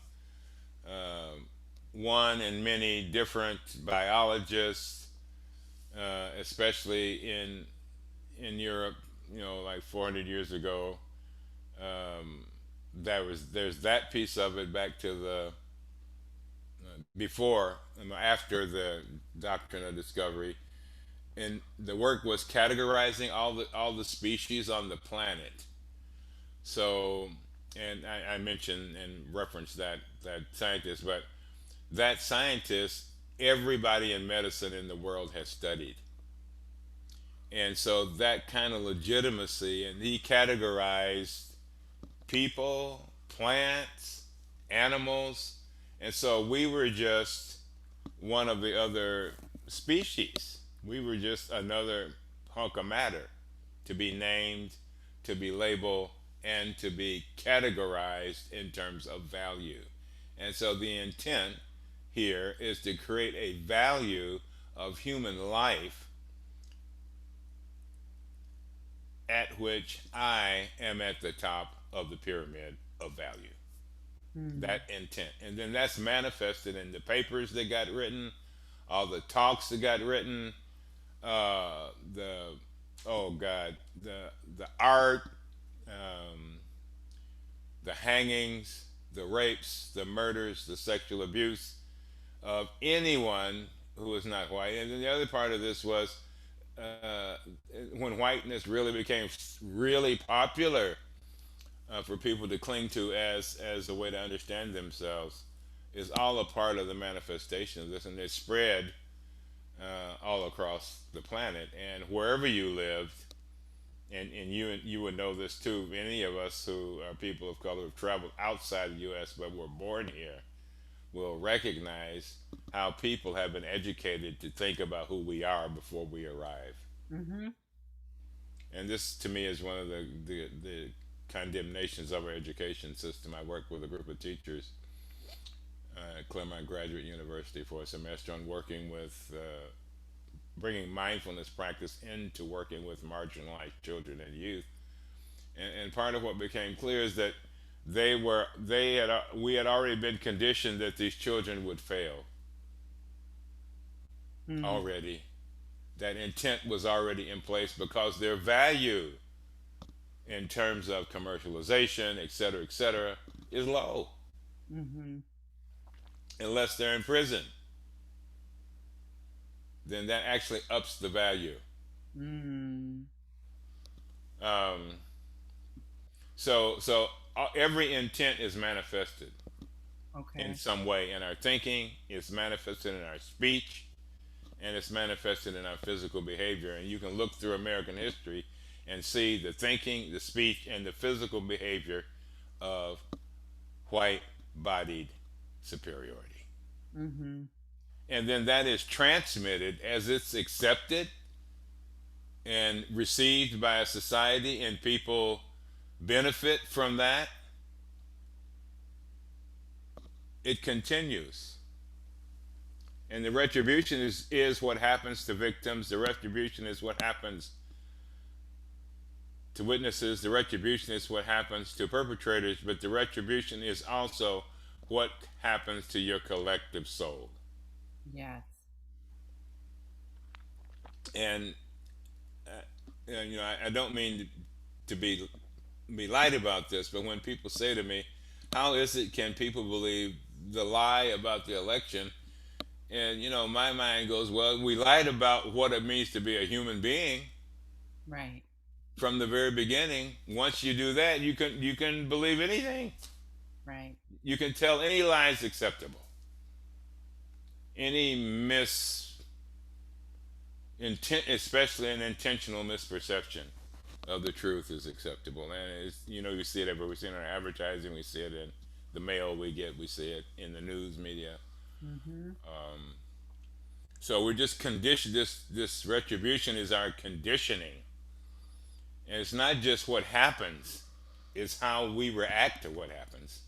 um one and many different biologists, especially in Europe, like 400 years ago. Um, there's that piece of it back to the before and after the doctrine of discovery, and the work was categorizing all the species on the planet. So, and I mentioned and referenced that scientist, but that scientist, everybody in medicine in the world has studied. And so that kind of legitimacy, and he categorized people, plants, animals, and so we were just one of the other species. We were just another hunk of matter to be named, to be labeled, and to be categorized in terms of value. And so the intent here is to create a value of human life at which I am at the top of the pyramid of value. Hmm. That intent. And then that's manifested in the papers that got written, all the talks that got written, the oh God, the art, um, the hangings, the rapes, the murders, the sexual abuse of anyone who was not white. And then the other part of this was uh, when whiteness really became really popular for people to cling to as a way to understand themselves, is all a part of the manifestation of this, and it spread all across the planet. And wherever you lived, and you would know this too. Any of us who are people of color who've traveled outside the U.S. but were born here will recognize how people have been educated to think about who we are before we arrive. Mm-hmm. And this, to me, is one of the condemnations of our education system. I worked with a group of teachers at Claremont Graduate University for a semester on working with bringing mindfulness practice into working with marginalized children and youth. And part of what became clear is that we had already been conditioned that these children would fail Mm. already. That intent was already in place because their value in terms of commercialization, et cetera, is low Mm-hmm. unless they're in prison. Then that actually ups the value. Mm. Um, every intent is manifested in Okay. some way in our thinking. It's manifested in our speech, and it's manifested in our physical behavior. And you can look through American history and see the thinking, the speech, and the physical behavior of white-bodied superiority. Mm-hmm. And then that is transmitted as it's accepted and received by a society, and people benefit from that. It continues. And the retribution is what happens to victims. The retribution is what happens to witnesses. The retribution is what happens to perpetrators. But the retribution is also what happens to your collective soul. Yes. And, I don't mean to be light about this, but when people say to me, how is it can people believe the lie about the election? And my mind goes, well, we lied about what it means to be a human being Right. from the very beginning. Once you do that, you can believe anything. Right. You can tell any lies acceptable. Any especially an intentional misperception of the truth, is acceptable. And you see it everywhere. We see it in our advertising. We see it in the mail we get. We see it in the news media. Mm-hmm. So we're just conditioned. This retribution is our conditioning, and it's not just what happens; it's how we react to what happens,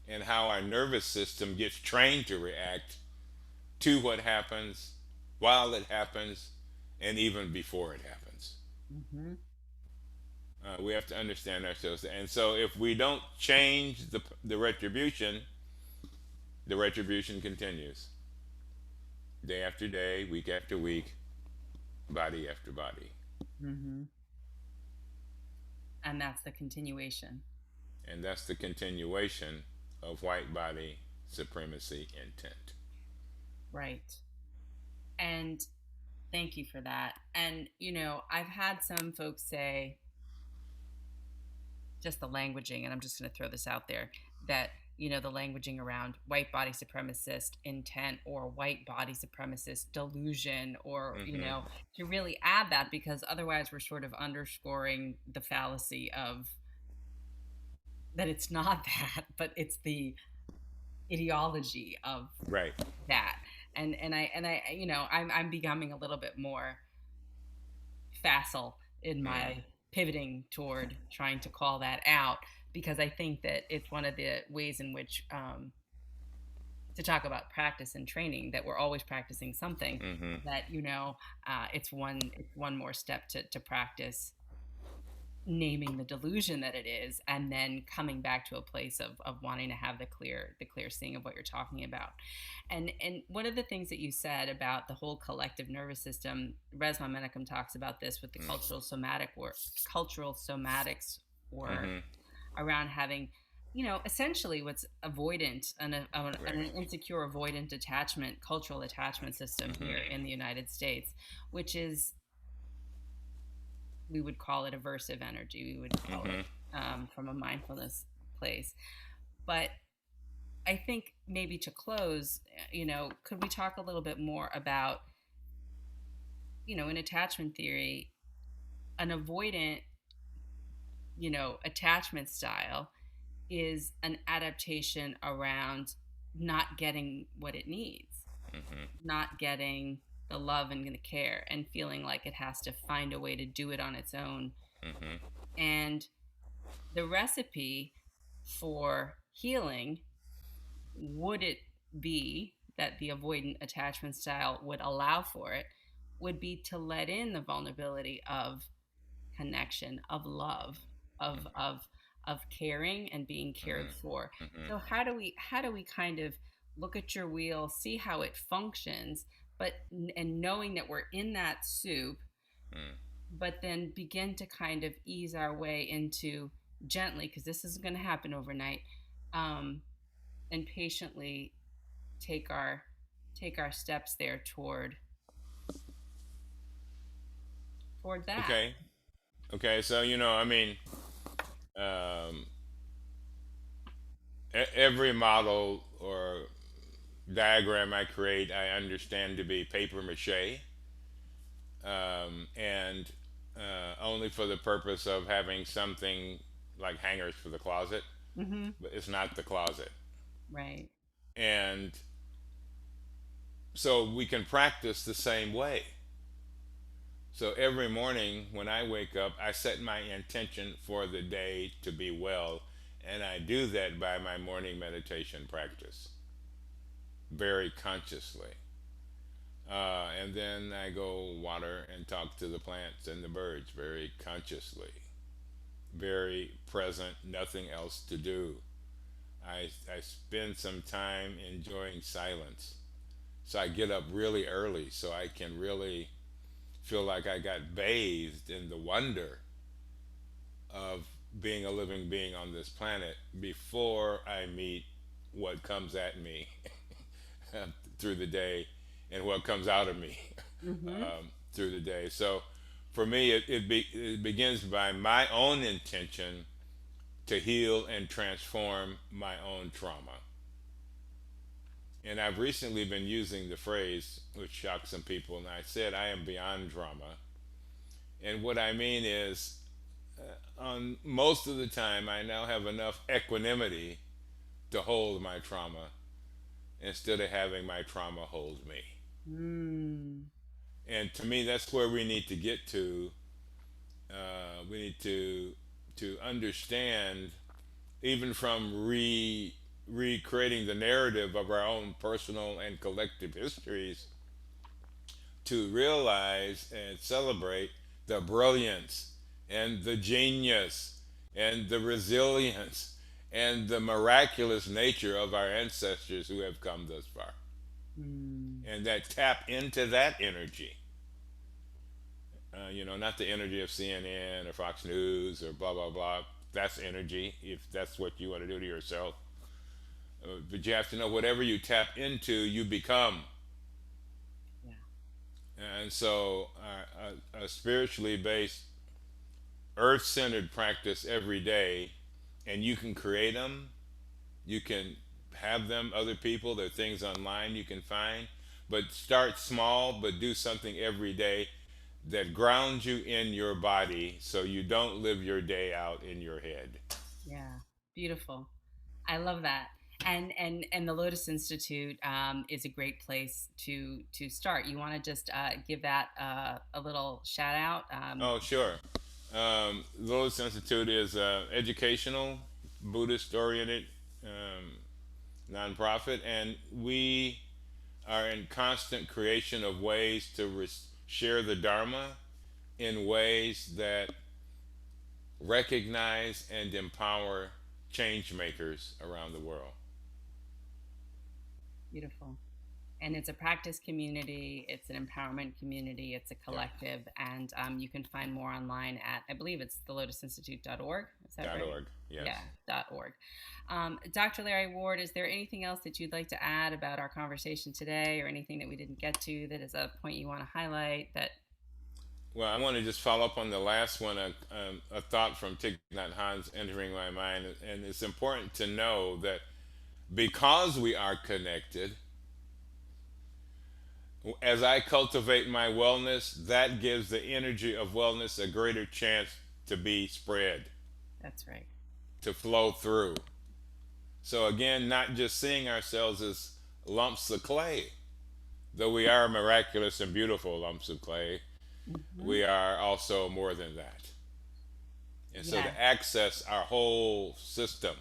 and how our nervous system gets trained to react to what happens, while it happens, and even before it happens. Mm-hmm. We have to understand ourselves, and so if we don't change the retribution continues. Day after day, week after week, body after body. Mm-hmm. And that's the continuation. And that's the continuation of white body supremacy intent. Right. And thank you for that. And, I've had some folks say, just the languaging, and I'm just going to throw this out there, that, the languaging around white body supremacist intent or white body supremacist delusion, or, Mm-hmm. to really add that, because otherwise we're sort of underscoring the fallacy of that it's not that, but it's the ideology of Right. that. And I I'm becoming a little bit more facile in Mm. my pivoting toward trying to call that out, because I think that it's one of the ways in which, to talk about practice and training, that we're always practicing something, Mm-hmm. that it's one more step to practice naming the delusion that it is, and then coming back to a place of wanting to have the clear seeing of what you're talking about. And one of the things that you said about the whole collective nervous system, Resmaa Menakem talks about this with the cultural somatics work, Mm-hmm. around having, essentially what's avoidant, an Right. insecure avoidant attachment, cultural attachment system here Mm-hmm. in the United States, which is, we would call it aversive energy. We would call it, Mm-hmm. from a mindfulness place. But I think maybe to close, could we talk a little bit more about, in attachment theory, an avoidant attachment style is an adaptation around not getting what it needs, Mm-hmm. not getting the love and the care, and feeling like it has to find a way to do it on its own. Mm-hmm. And the recipe for healing, would it be that the avoidant attachment style would allow for it, would be to let in the vulnerability of connection, of love, of Mm-hmm. of of caring and being cared for. Mm-hmm. Mm-hmm. So how do we kind of look at your wheel, see how it functions, but and knowing that we're in that soup, Mm. but then begin to kind of ease our way into, gently, because this isn't going to happen overnight, um, and patiently take our take our steps there toward that. Okay. Okay. So I mean, um, every model or diagram I create, I understand to be paper mache, and only for the purpose of having something like hangers for the closet, Mm-hmm. but it's not the closet. Right. And so we can practice the same way. So every morning when I wake up, I set my intention for the day to be well, and I do that by my morning meditation practice very consciously. And then I go water and talk to the plants and the birds very consciously, very present, nothing else to do. I spend some time enjoying silence. So I get up really early so I can really feel like I got bathed in the wonder of being a living being on this planet before I meet what comes at me through the day and what comes out of me Mm-hmm. through the day. So for me, it begins by my own intention to heal and transform my own trauma. And I've recently been using the phrase, which shocked some people, and I said, I am beyond trauma. And what I mean is, on most of the time, I now have enough equanimity to hold my trauma instead of having my trauma hold me. Mm. And to me, that's where we need to get to. We need to understand, even from recreating the narrative of our own personal and collective histories, to realize and celebrate the brilliance and the genius and the resilience and the miraculous nature of our ancestors who have come thus far. Mm. And that tap into that energy. Not the energy of CNN or Fox News or blah, blah, blah. That's energy, if that's what you want to do to yourself. But you have to know whatever you tap into, you become. Yeah. And so, a spiritually based, earth centered practice every day, and you can create them, you can have them, other people, there are things online you can find. But start small, but do something every day that grounds you in your body so you don't live your day out in your head. Yeah. Beautiful. I love that. And the Lotus Institute is a great place to start. You want to just give that a little shout out? Oh, sure. Lotus Institute is educational, Buddhist oriented nonprofit, and we are in constant creation of ways to share the Dharma in ways that recognize and empower change makers around the world. Beautiful. And it's a practice community, it's an empowerment community, it's a Yeah. collective, and you can find more online at, I believe it's thelotusinstitute.org. Is that Dot right? .org. Yes. Yeah, .org. Dr. Larry Ward, is there anything else that you'd like to add about our conversation today, or anything that we didn't get to that is a point you want to highlight? That Well, I want to just follow up on the last one. A thought from Thich Nhat Hanh's entering my mind, and it's important to know that because we are connected, as I cultivate my wellness, that gives the energy of wellness a greater chance to be spread. That's right. to flow through. So again, not just seeing ourselves as lumps of clay, though we are miraculous and beautiful lumps of clay, Hmm. we are also more than that. And so Yes. to access our whole system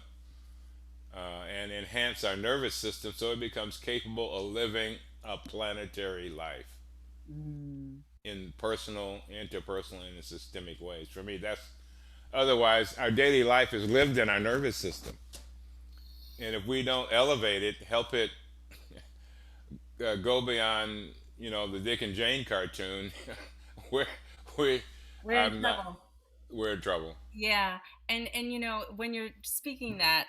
and enhance our nervous system so it becomes capable of living a planetary life Mm. in personal, interpersonal, and in systemic ways. For me, that's otherwise our daily life is lived in our nervous system. And if we don't elevate it, help it go beyond, the Dick and Jane cartoon, where we, We're in I'm not, trouble. we're in trouble. Yeah, and when you're speaking that,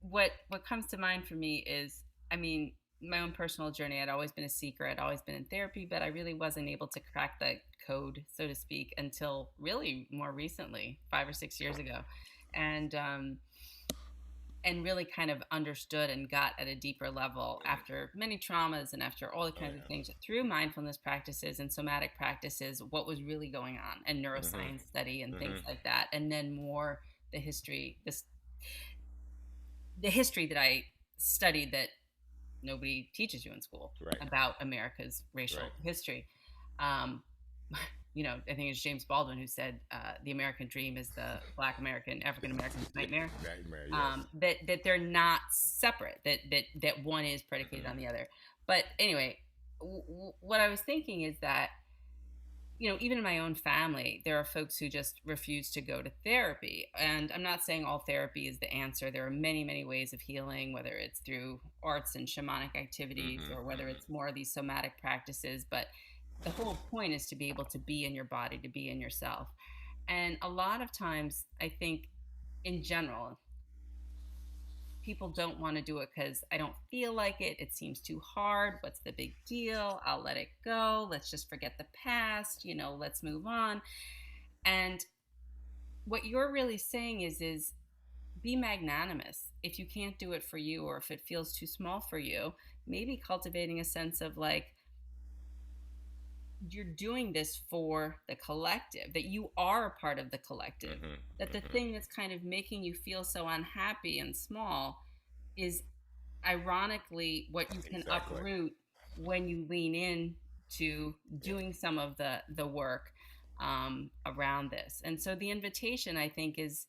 what comes to mind for me is, I mean, my own personal journey. I'd always been a seeker. I'd always been in therapy, but I really wasn't able to crack the code, so to speak, until really more recently, 5 or 6 years ago, and really kind of understood and got at a deeper level after many traumas and after all the Oh kinds of yeah. things through mindfulness practices and somatic practices, what was really going on, and Hmm. neuroscience study and things Hmm. like that. And then more the history, the history that I studied that nobody teaches you in school Right. about America's racial Right. history. Um, I think it's James Baldwin who said the American dream is the Black American, African American's nightmare. Nightmare. Yes. That they're not separate. That one is predicated on Hmm. the other. But anyway, what I was thinking is that, even in my own family, there are folks who just refuse to go to therapy. And I'm not saying all therapy is the answer. There are many, many ways of healing, whether it's through arts and shamanic activities Hmm. or whether Hmm. it's more of these somatic practices. But the whole point is to be able to be in your body, to be in yourself. And a lot of times, I think in general, people don't want to do it because I don't feel like it. It seems too hard. What's the big deal? I'll let it go. Let's just forget the past. Let's move on. And what you're really saying is be magnanimous. If you can't do it for you, or if it feels too small for you, maybe cultivating a sense of like, you're doing this for the collective, that you are a part of the collective, Hmm. that the Hmm. thing that's kind of making you feel so unhappy and small is ironically what you can Exactly. uproot when you lean in to Yeah. doing some of the work around this. And so the invitation, I think, is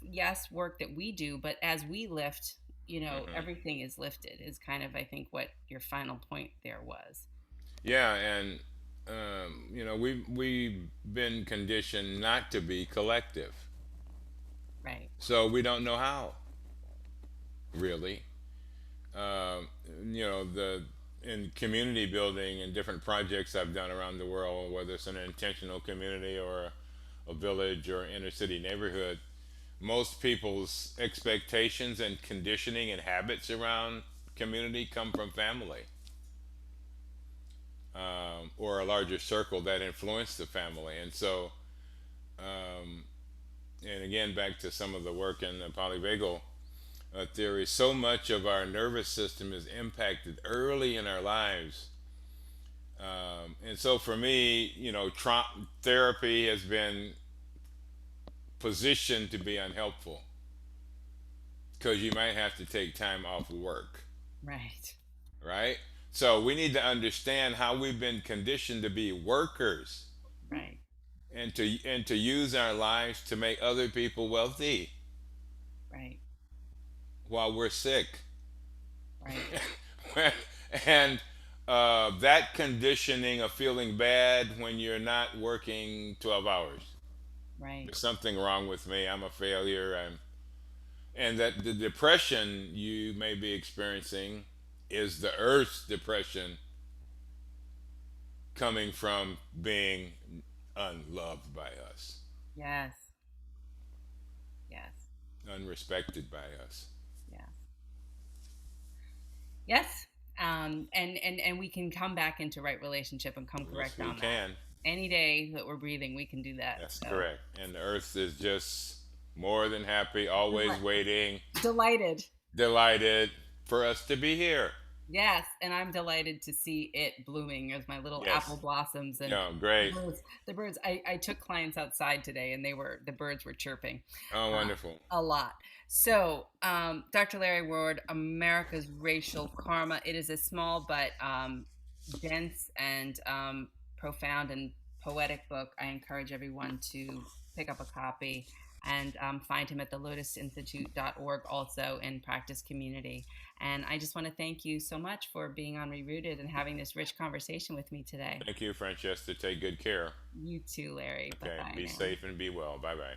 yes, work that we do, but as we lift, Hmm. everything is lifted, is kind of, I think, what your final point there was. Yeah, and we've been conditioned not to be collective, Right. so we don't know how really. Um, the in community building and different projects I've done around the world, whether it's an intentional community or a village or inner city neighborhood, most people's expectations and conditioning and habits around community come from family, or a larger circle that influence the family. And so, and again, back to some of the work in the polyvagal theory, so much of our nervous system is impacted early in our lives. And so for me, therapy has been positioned to be unhelpful because you might have to take time off work, Right. right? So we need to understand how we've been conditioned to be workers Right. and to use our lives to make other people wealthy Right. while we're sick. Right. And that conditioning of feeling bad when you're not working 12 hours. Right. There's something wrong with me. I'm a failure. And that the depression you may be experiencing is the earth's depression coming from being unloved by us, Yes. Yes. unrespected by us. Yes. Yes. And we can come back into right relationship and come Yes, correct we on that. can. Any day that we're breathing, we can do that. That's So correct. And the earth is just more than happy, always waiting, delighted. delighted for us to be here. Yes, and I'm delighted to see it blooming as my little apple Yes. blossoms and Yeah, the great. birds. The birds. I took clients outside today, and the birds were chirping Oh, wonderful. a lot. So, Dr. Larry Ward, America's Racial Karma. It is a small but dense and profound and poetic book. I encourage everyone to pick up a copy and find him at the lotusinstitute.org also in practice community. And I just want to thank you so much for being on ReRooted and having this rich conversation with me today. Thank you, Francesca. Take good care. You too, Larry. Bye Okay. bye Be now. safe and be well. Bye bye.